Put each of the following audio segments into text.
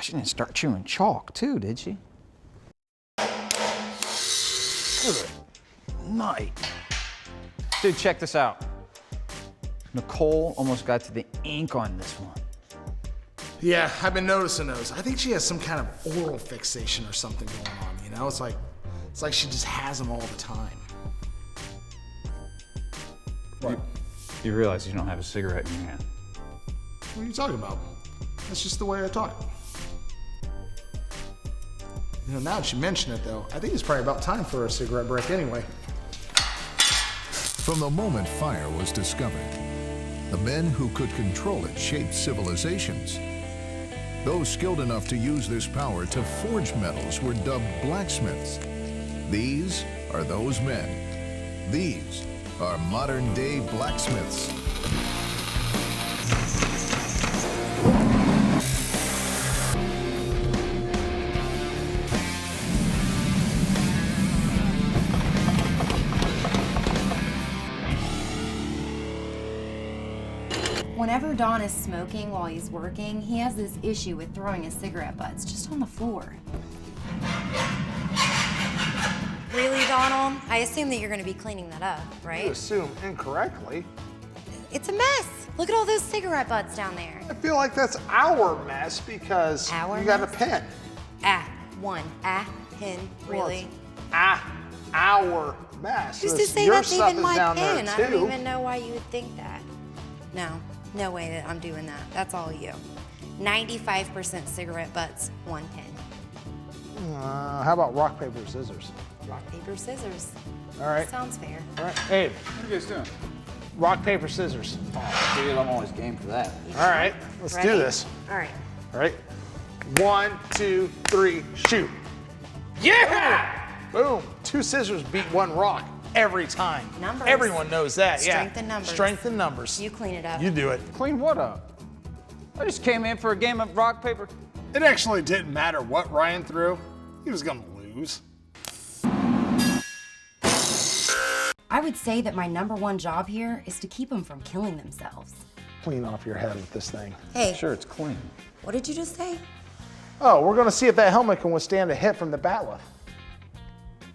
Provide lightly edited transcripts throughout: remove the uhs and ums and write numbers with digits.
She didn't start chewing chalk too, did she? Good night. Dude, check this out. Nicole almost got to the ink on this one. Yeah, I've been noticing those. I think she has some kind of oral fixation or something going on, you know? It's like she just has them all the time. What? You realize you don't have a cigarette in your hand. What are you talking about? That's just the way I talk. You know, now that you mention it though, I think it's probably about time for a cigarette break anyway. From the moment fire was discovered, the men who could control it shaped civilizations. Those skilled enough to use this power to forge metals were dubbed blacksmiths. These are those men. These are modern-day blacksmiths. Whenever Don is smoking while he's working, he has this issue with throwing his cigarette butts just on the floor. Really, Donald? I assume that you're going to be cleaning that up, right? You assume incorrectly. It's a mess. Look at all those cigarette butts down there. I feel like that's our mess because Our you got a mess? pen. Pen, really? Our mess. Who's to This- say your that's stuff even is my down there, pen? I don't too. even know why you would think that. No way that I'm doing that. That's all you. 95% cigarette butts, 1 pen. How about rock, paper, scissors? Rock, paper, scissors. All right. Sounds fair. All right. Abe, What are you guys doing? rock, paper, scissors. Oh, dude, I'm always game for that. All right, let's Ready? do this. All right. All right. 1, 2, 3, shoot. Yeah! Boom. 2 scissors beat 1 rock every time. Numbers. Everyone knows that. Strength yeah. and numbers. Strength and numbers. You clean it up. You do it. Clean what up? I just came in for a game of rock, paper. It actually didn't matter what Ryan threw. He was gonna lose. I would say that my #1 job here is to keep them from killing themselves. Clean off your head with this thing. Hey, Sure, it's clean. what did you just say? Oh, we're gonna see if that helmet can withstand a hit from the batleth.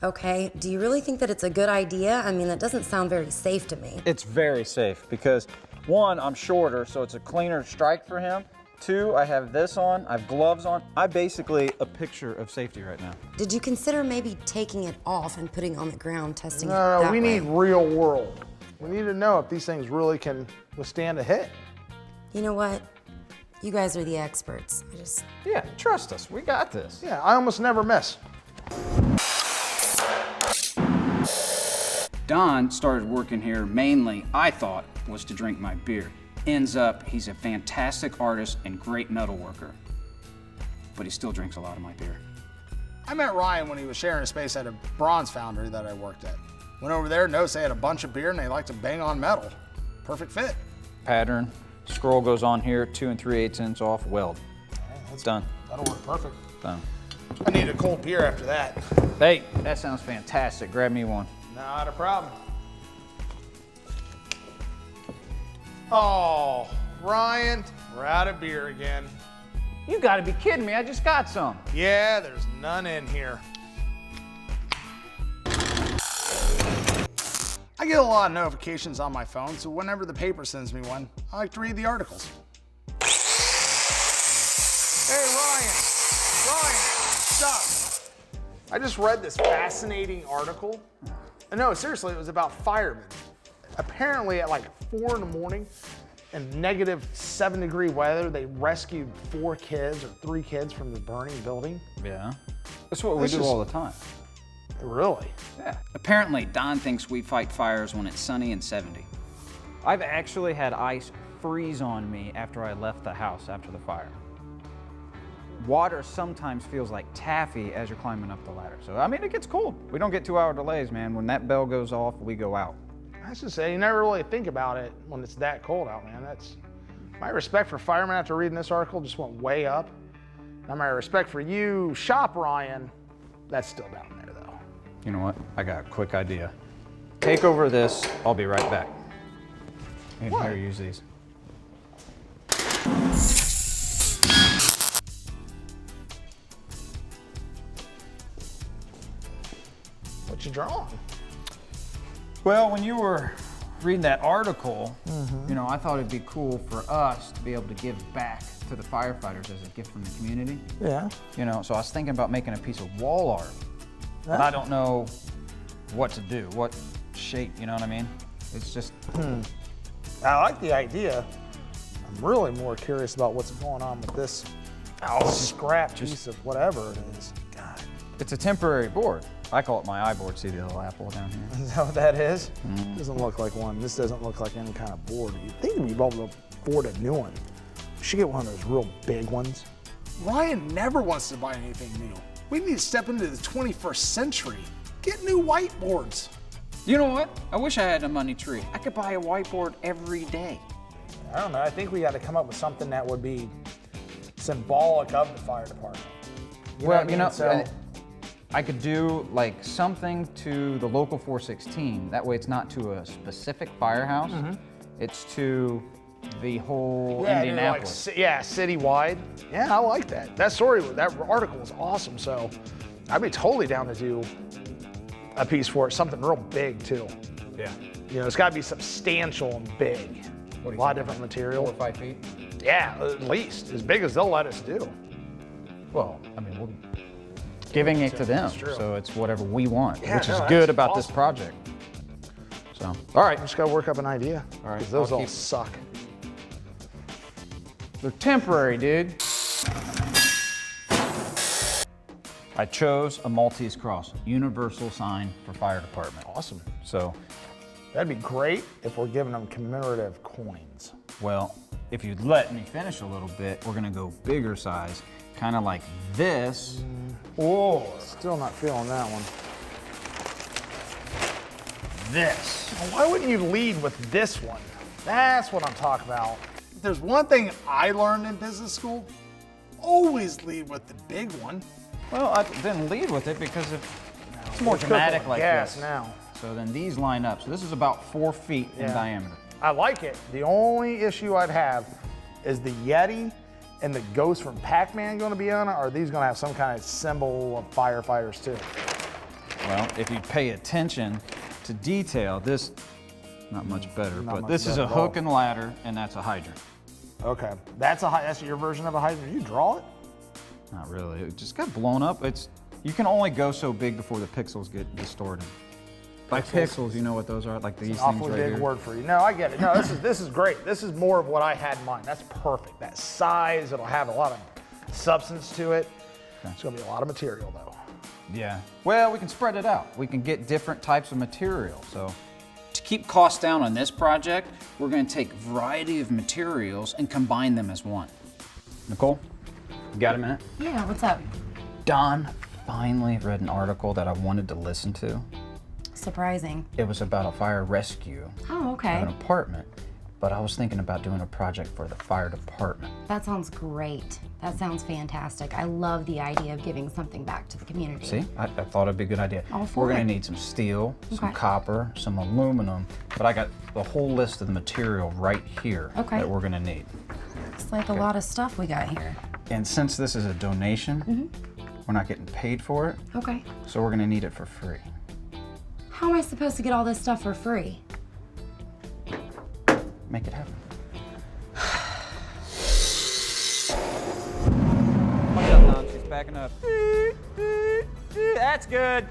Okay, do you really think that it's a good idea? I mean, that doesn't sound very safe to me. It's very safe because 1, I'm shorter, so it's a cleaner strike for him. 2, I have this on, I have gloves on. I'm basically a picture of safety right now. Did you consider maybe taking it off and putting it on the ground, testing it No, that we way? need real world. We need to know if these things really can withstand a hit. You know what? You guys are the experts. Yeah, trust us, we got this. Yeah, I almost never miss. Don started working here mainly, I thought, was to drink my beer. Ends up, he's a fantastic artist and great metal worker. But he still drinks a lot of my beer. I met Ryan when he was sharing a space at a bronze foundry that I worked at. Went over there, noticed they had a bunch of beer and they like to bang on metal. Perfect fit. Pattern, scroll goes on here, 2 3/8 inch off, weld. It's done. That'll work perfect. Done. I need a cold beer after that. Hey, that sounds fantastic. Grab me one. Not a problem. Oh, Ryan, we're out of beer again. You gotta be kidding me, I just got some. Yeah, there's none in here. I get a lot of notifications on my phone, so whenever the paper sends me one, I like to read the articles. Hey, Ryan, stop. I just read this fascinating article. No, seriously, it was about firemen. Apparently at like 4 in the morning in -7-degree weather, they rescued 4 kids or 3 kids from the burning building. Yeah. That's what we That's do just- all the time. Really? Yeah. Apparently, Don thinks we fight fires when it's sunny and 70. I've actually had ice freeze on me after I left the house after the fire. Water sometimes feels like taffy as you're climbing up the ladder. So, I mean, it gets cold. We don't get 2-hour delays, man. When that bell goes off, we go out. I have to say, you never really think about it when it's that cold out, man. That's my respect for firemen after reading this article just went way up. Now my respect for you, Shop Ryan, that's still down there though. You know what? I got a quick idea. Take over this. I'll be right back. What? Here, use these. you drawing? Well, when you were reading that article, you know, I thought it'd be cool for us to be able to give back to the firefighters as a gift from the community. Yeah. You know, so I was thinking about making a piece of wall art, but I don't know what to do, what shape, you know what I mean? It's just... I like the idea. I'm really more curious about what's going on with this scrap piece of whatever it is. God. It's a temporary board. I call it my iBoard. See the little apple down here? Is that what that is? Doesn't look like one. This doesn't look like any kind of board. You'd think we'd be able to afford a new one. We should get one of those real big ones. Ryan never wants to buy anything new. We need to step into the 21st century. Get new whiteboards. You know what? I wish I had a money tree. I could buy a whiteboard every day. I don't know. I think we got to come up with something that would be symbolic of the fire department. Well, you know, I could do like something to the local 416. That way it's not to a specific firehouse. It's to the whole Indianapolis. Like, citywide. Yeah, I like that. That article was awesome. So I'd be totally down to do a piece for it, something real big too. Yeah. You know, it's got to be substantial and big. A lot of different material. 4 or 5 feet? Yeah, at least as big as they'll let us do. Well, I mean, we're giving it to them, so it's whatever we want, Yeah, which is no, good that's about this awesome. project. So, all right, Just got to work up an idea. All right, 'cause those I'll all keep- suck. they're temporary, dude. I chose a Maltese cross, universal sign for fire department. Awesome. So, That'd be great if we're giving them commemorative coins. well, if you'd let me finish a little bit, we're gonna go bigger size, kind of like this. Oh, still not feeling that one. This. Now, why wouldn't you lead with this one? That's what I'm talking about. If there's one thing I learned in business school, always lead with the big one. Well, I didn't lead with it because it's more dramatic like Yes, this. now. So then these line up. So this is about 4 feet in Yeah. diameter. I like it. The only issue I'd have is the Yeti and the ghost from Pac-Man going to be on it, or are these going to have some kind of symbol of firefighters too? Well, if you pay attention to detail, this, not much better, Not but much this is better a at all. hook and ladder, and that's a hydrant. Okay, that's your version of a hydrant. You draw it? Not really, it just got blown up. You can only go so big before the pixels get distorted. By pixels, you know what those are? Like these things Awfully right big here. word for you. No, I get it. No, this is great. This is more of what I had in mind. That's perfect. That size, it'll have a lot of substance to it. It's gonna be a lot of material though. Yeah. Well, we can spread it out. We can get different types of material. So to keep costs down on this project, we're going to take a variety of materials and combine them as one. Nicole, you got a minute? Yeah, what's up? Don finally read an article that I wanted to listen to. Surprising. It was about a fire rescue Oh, of okay. an apartment, but I was thinking about doing a project for the fire department. That sounds great. That sounds fantastic. I love the idea of giving something back to the community. See, I thought it'd be a good idea. All for We're gonna it. need some steel, some Okay. copper, some aluminum, but I got the whole list of the material right here Okay. that we're gonna need. It's like a lot of stuff we got here. And since this is a donation, we're not getting paid for it, Okay. so we're gonna need it for free. How am I supposed to get all this stuff for free? Make it happen. Watch out, Don, she's backing up. That's good.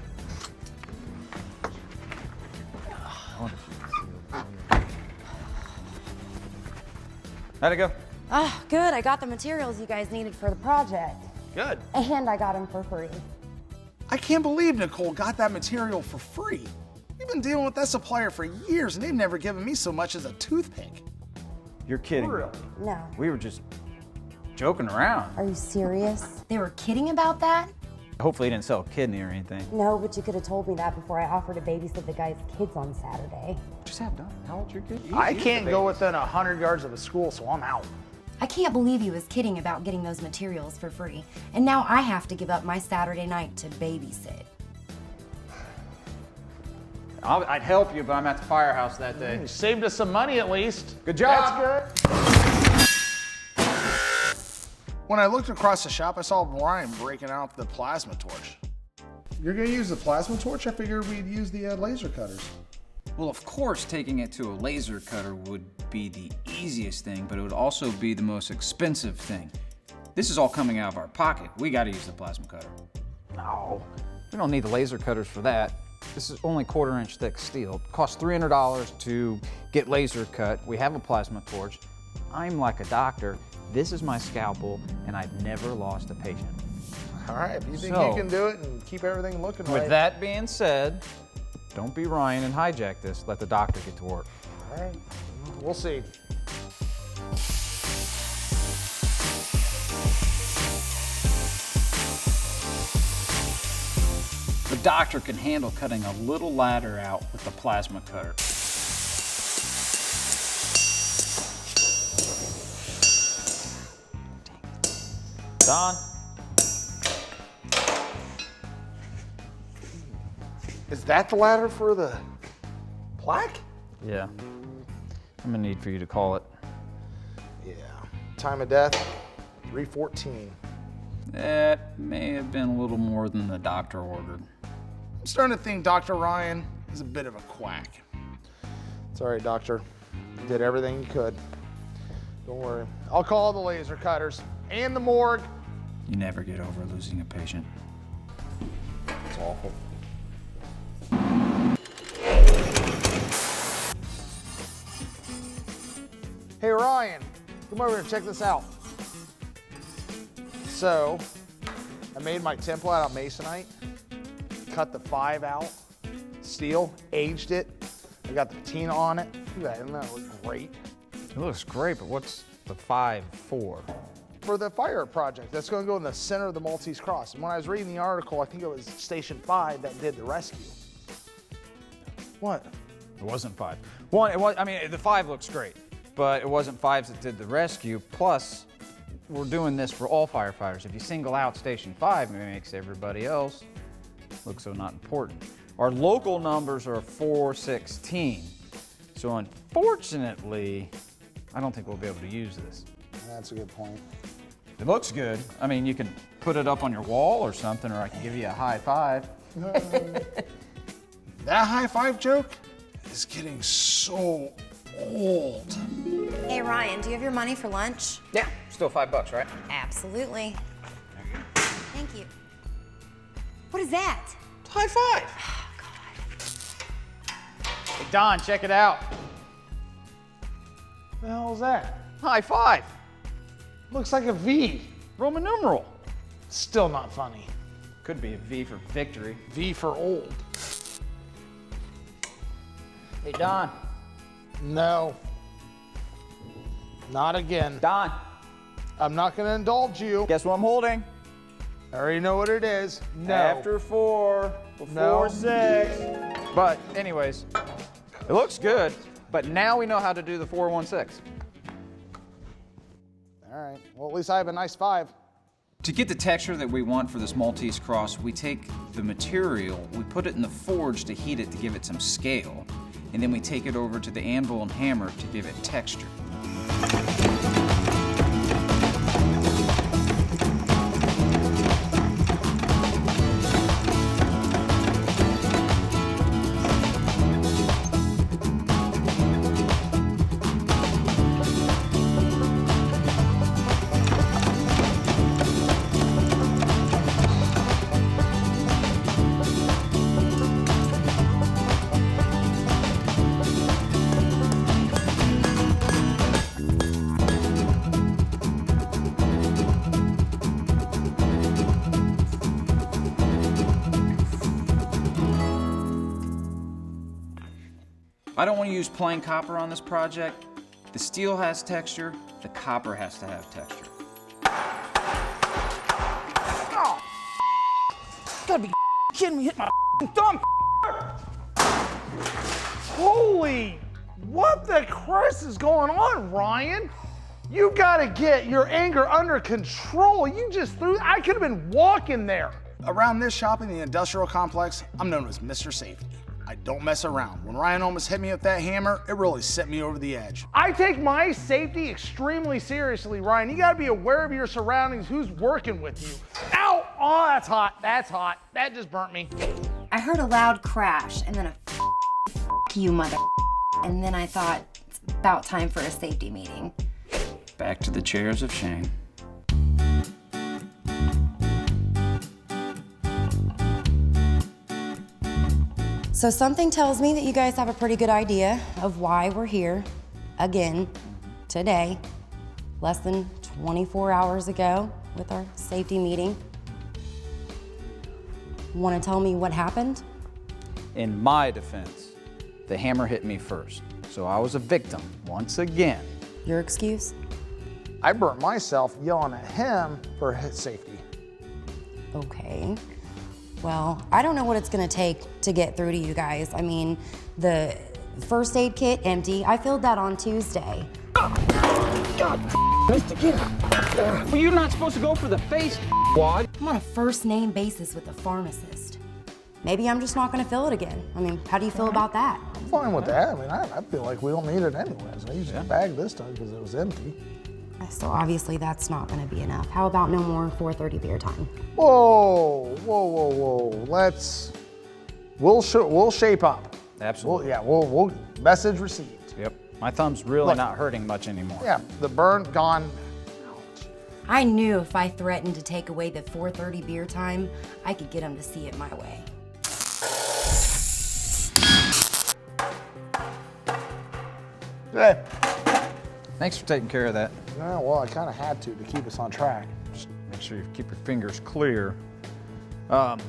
How'd it go? Oh, good. I got the materials you guys needed for the project. Good. And I got them for free. I can't believe Nicole got that material for free. We've been dealing with that supplier for years and they've never given me so much as a toothpick. You're kidding. me. No. We were just joking around. Are you serious? They were kidding about that? Hopefully, you didn't sell a kidney or anything. No, but you could have told me that before I offered to babysit the guy's kids on Saturday. Just have done. How old's your kid? I can't go within 100 yards of a school, so I'm out. I can't believe he was kidding about getting those materials for free. And now I have to give up my Saturday night to babysit. I'd help you, but I'm at the firehouse that day. You saved us some money at least. Good job. That's good. When I looked across the shop, I saw Ryan breaking out the plasma torch. You're gonna use the plasma torch? I figured we'd use the laser cutters. Well, of course, taking it to a laser cutter would be the easiest thing, but it would also be the most expensive thing. This is all coming out of our pocket. We gotta use the plasma cutter. No, we don't need the laser cutters for that. This is only 1/4 inch thick steel. It costs $300 to get laser cut. We have a plasma torch. I'm like a doctor. This is my scalpel, and I've never lost a patient. All right, if you think you can do it and keep everything looking right. With that being said, don't be Ryan and hijack this. Let the doctor get to work. All right, we'll see. The doctor can handle cutting a little ladder out with the plasma cutter. Don? Is that the ladder for the plaque? Yeah. I'm gonna need for you to call it. Yeah. Time of death, 3:14. That may have been a little more than the doctor ordered. I'm starting to think Dr. Ryan is a bit of a quack. It's all right, doctor. You did everything you could. Don't worry. I'll call the laser cutters and the morgue. You never get over losing a patient. It's awful. Hey, Ryan, come over and check this out. So, I made my template out of masonite, cut the 5 out, steel, aged it. I got the patina on it. Look at that, doesn't that look great? It looks great, but what's the 5 for? For the fire project, that's gonna go in the center of the Maltese Cross. And when I was reading the article, I think it was Station 5 that did the rescue. What? It wasn't 5. I mean, the 5 looks great, but it wasn't 5s that did the rescue. Plus, we're doing this for all firefighters. If you single out Station 5, it makes everybody else look so not important. Our local numbers are 416. So unfortunately, I don't think we'll be able to use this. That's a good point. It looks good. I mean, you can put it up on your wall or something, or I can give you a high five. That high five joke is getting so old. Hey, Ryan, do you have your money for lunch? Yeah, still $5, right? Absolutely. Thank you. What is that? High five. Hey, Don, check it out. The hell is that? High five. Looks like a V. Roman numeral. Still not funny. Could be a V for victory. V for old. Hey, Don. No. Not again. Don, I'm not gonna indulge you. guess what I'm holding? I already know what it is. No. After 4, before No. 6. But anyways, it looks good, but now we know how to do the 416. All right. Well, at least I have a nice 5. To get the texture that we want for this Maltese cross, we take the material, we put it in the forge to heat it to give it some scale, and then we take it over to the anvil and hammer to give it texture. I don't want to use plain copper on this project. The steel has texture, the copper has to have texture. Oh, gotta be kidding me, hit my thumb. Holy, what the Christ is going on, Ryan? You gotta get your anger under control. You just threw, I could have been walking there. Around this shop in the industrial complex, I'm known as Mr. Safety. I don't mess around. When Ryan almost hit me with that hammer, it really sent me over the edge. I take my safety extremely seriously, Ryan. You gotta be aware of your surroundings, who's working with you. Ow! Oh, that's hot. That's hot. That just burnt me. I heard a loud crash and then a you mother. And then I thought it's about time for a safety meeting. Back to the chairs of shame. So something tells me that you guys have a pretty good idea of why we're here again today, less than 24 hours ago with our safety meeting. Want to tell me what happened? In my defense, the hammer hit me first, so I was a victim once again. Your excuse? I burnt myself yelling at him for his safety. Okay. Well, I don't know what it's gonna take to get through to you guys. I mean, the first aid kit, empty. I filled that on Tuesday. Missed again. Well, you're not supposed to go for the face, wad. I'm on a first name basis with the pharmacist. Maybe I'm just not gonna fill it again. I mean, how do you feel about that? I'm fine with that. I mean, I feel like we don't need it anyways. I used the bag this time because it was empty. So obviously that's not gonna be enough. How about no more 4:30 beer time? Whoa, whoa, whoa, whoa. We'll shape up. Absolutely. We'll message received. Yep. My thumb's really Look. not hurting much anymore. Yeah, the burn gone. I knew if I threatened to take away the 4:30 beer time, I could get them to see it my way. Hey. Thanks for taking care of that. Yeah, well, I kind of had to keep us on track. Just make sure you keep your fingers clear. Got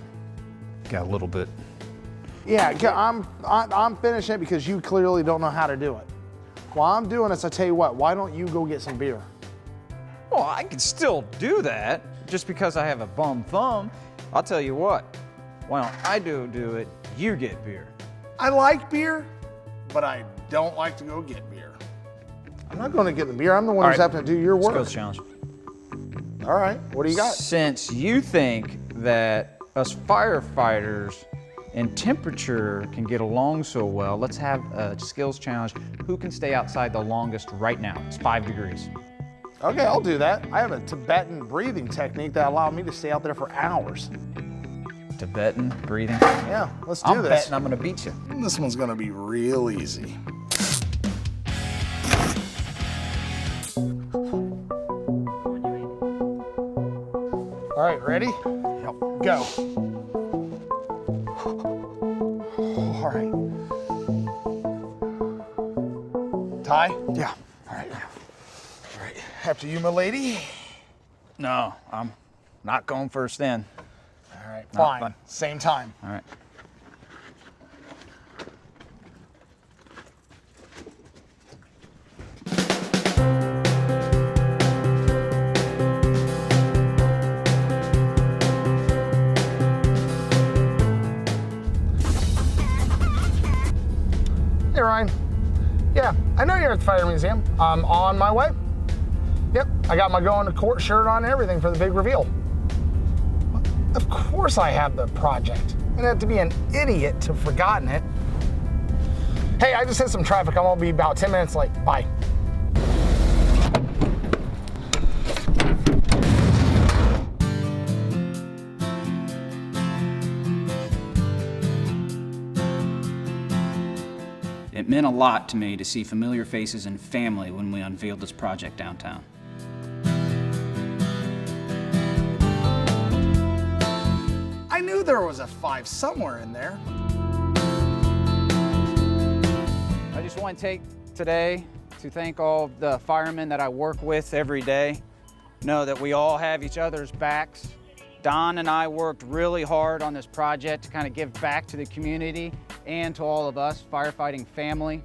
a little bit. Yeah, I'm finishing it because you clearly don't know how to do it. While I'm doing this, I tell you what, why don't you go get some beer? Well, I can still do that just because I have a bum thumb. I'll tell you what, why don't I do it, you get beer. I like beer, but I don't like to go get beer. I'm not going to get the beer. I'm the one who's right. having to do your work. Skills challenge. All right, what do you got? Since you think that us firefighters and temperature can get along so well, let's have a skills challenge. Who can stay outside the longest right now? It's 5 degrees. Okay, I'll do that. I have a Tibetan breathing technique that allowed me to stay out there for hours. Tibetan breathing. Yeah, let's do I'm this. betting I'm gonna beat you. This one's gonna be real easy. All right, ready? Yep. Go. All right. Ty? Yeah. All right. All right. After you, my lady. No, I'm not going first then. All right, No, fine. fine. Same time. All right. Hey, Ryan. Yeah, I know you're at the Fire Museum. I'm on my way. Yep, I got my going to court shirt on and everything for the big reveal. Of course I have the project. I'm gonna have to be an idiot to have forgotten it. Hey, I just hit some traffic. I'm gonna be about 10 minutes late. Bye. It meant a lot to me to see familiar faces and family when we unveiled this project downtown. I knew there was a 5 somewhere in there. I just want to take today to thank all the firemen that I work with every day. Know that we all have each other's backs. Don and I worked really hard on this project to kind of give back to the community and to all of us, firefighting family.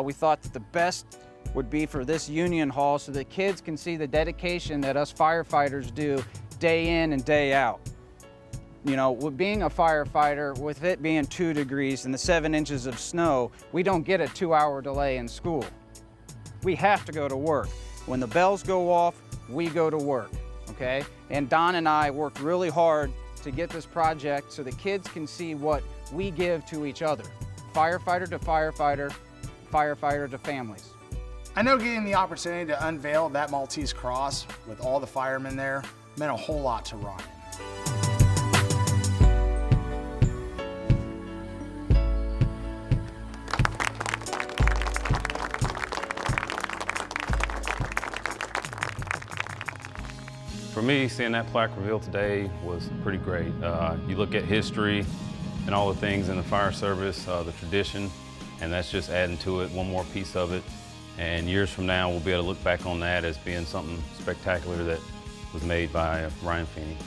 We thought that the best would be for this union hall so that kids can see the dedication that us firefighters do day in and day out. You know, with being a firefighter, with it being 2 degrees and the 7 inches of snow, we don't get a 2-hour delay in school. We have to go to work. When the bells go off, we go to work, okay? And Don and I worked really hard to get this project so the kids can see what we give to each other. Firefighter to firefighter, firefighter to families. I know getting the opportunity to unveil that Maltese cross with all the firemen there meant a whole lot to Ryan. For me, seeing that plaque revealed today was pretty great. You look at history and all the things in the fire service, the tradition, and that's just adding to it, one more piece of it. And years from now, we'll be able to look back on that as being something spectacular that was made by Ryan Feeney.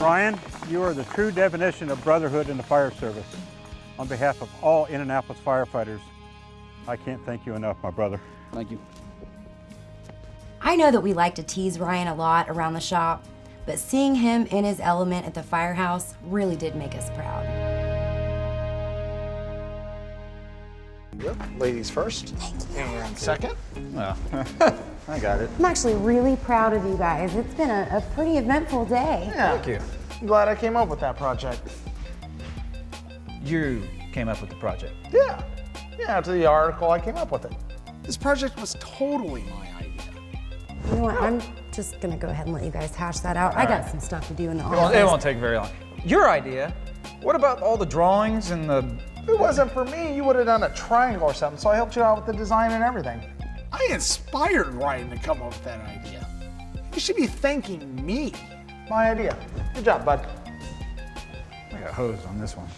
Ryan, you are the true definition of brotherhood in the fire service. On behalf of all Indianapolis firefighters, I can't thank you enough, my brother. Thank you. I know that we like to tease Ryan a lot around the shop, but seeing him in his element at the firehouse really did make us proud. Yep. Ladies first. And second. Well, I got it. I'm actually really proud of you guys. It's been a pretty eventful day. Yeah. Thank you. I'm glad I came up with that project. You came up with the project. Yeah. Yeah, to the article, I came up with it. This project was totally my idea. You know what? I'm just gonna go ahead and let you guys hash that out. I got some stuff to do in the It office. won't take very long. Your idea? What about all the drawings and the... If it wasn't for me, you would have done a triangle or something, so I helped you out with the design and everything. I inspired Ryan to come up with that idea. You should be thanking me. My idea. Good job, bud. I got hosed on this one.